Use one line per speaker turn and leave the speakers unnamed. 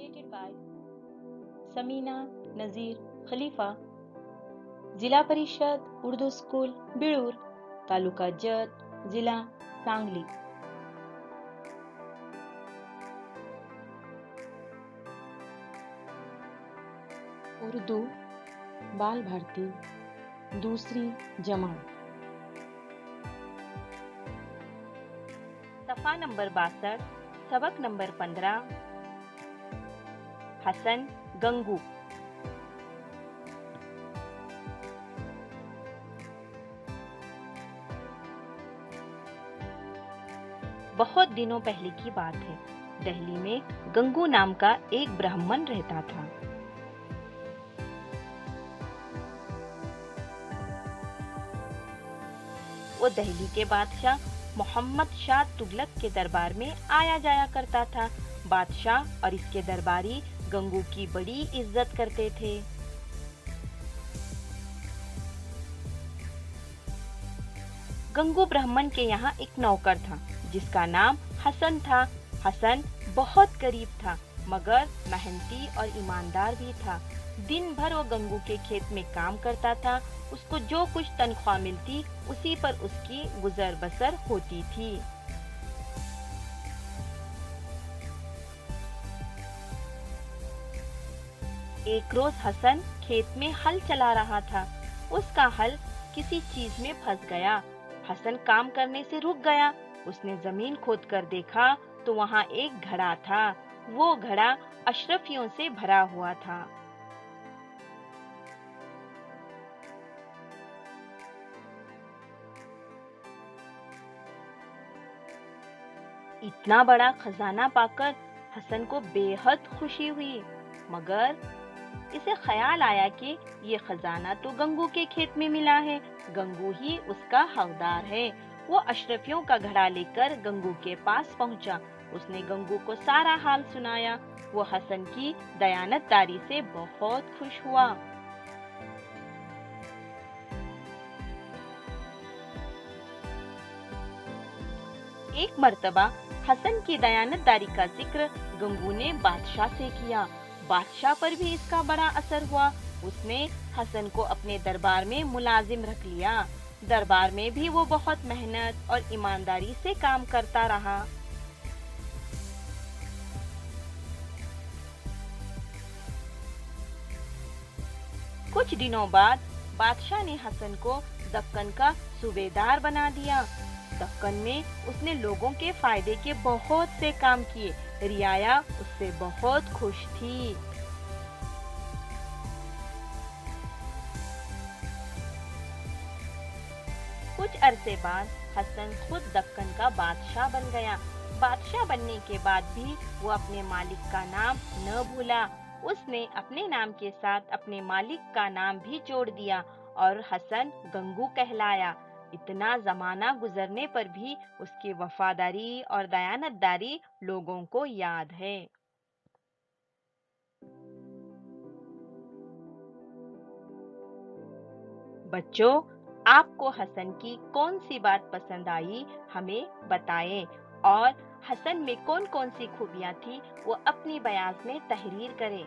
narrated by Samina नजीर खलीफा, जिला परिषद Urdu school बिळूर, taluka जत, जिला सांगली. उर्दू बाल भारती दूसरी जमात, सफ़ा नंबर 62, सबक नंबर 15. हसन गंगू. बहुत दिनों पहले की बात है. दिल्ली में गंगू नाम का एक ब्राह्मण रहता था. वो दिल्ली के बादशाह मोहम्मद शाह तुगलक के दरबार में आया जाया करता था. बादशाह और इसके दरबारी गंगू की बड़ी इज्जत करते थे. गंगू ब्राह्मण के यहाँ एक नौकर था जिसका नाम हसन था. हसन बहुत गरीब था मगर मेहनती और ईमानदार भी था. दिन भर वो गंगू के खेत में काम करता था. उसको जो कुछ तनख्वाह मिलती उसी पर उसकी गुजर बसर होती थी. एक रोज हसन खेत में हल चला रहा था. उसका हल किसी चीज में फंस गया. हसन काम करने से रुक गया. उसने जमीन खोद कर देखा तो वहाँ एक घड़ा था. वो घड़ा अशरफियों से भरा हुआ था. इतना बड़ा खजाना पाकर हसन को बेहद खुशी हुई, मगर इसे ख्याल आया कि ये खजाना तो गंगू के खेत में मिला है. गंगू ही उसका हकदार है. वो अशरफियों का घड़ा लेकर गंगू के पास पहुंचा. उसने गंगू को सारा हाल सुनाया. वो हसन की दयानतदारी से बहुत खुश हुआ. एक मर्तबा हसन की दयानतदारी का जिक्र गंगू ने बादशाह से किया. बादशाह पर भी इसका बड़ा असर हुआ. उसने हसन को अपने दरबार में मुलाजिम रख लिया. दरबार में भी वो बहुत मेहनत और ईमानदारी से काम करता रहा. कुछ दिनों बाद बादशाह ने हसन को दक्कन का सूबेदार बना दिया. दक्कन में उसने लोगों के फायदे के बहुत से काम किए. रियाया उससे बहुत खुश थी. कुछ अरसे बाद हसन खुद दक्कन का बादशाह बन गया. बादशाह बनने के बाद भी वो अपने मालिक का नाम न भूला. उसने अपने नाम के साथ अपने मालिक का नाम भी जोड़ दिया और हसन गंगू कहलाया. इतना जमाना गुजरने पर भी उसकी वफादारी और दयानतदारी लोगों को याद है. बच्चों, आपको हसन की कौन सी बात पसंद आई हमें बताएं और हसन में कौन कौन सी खूबियां थी वो अपनी बयान में तहरीर करें.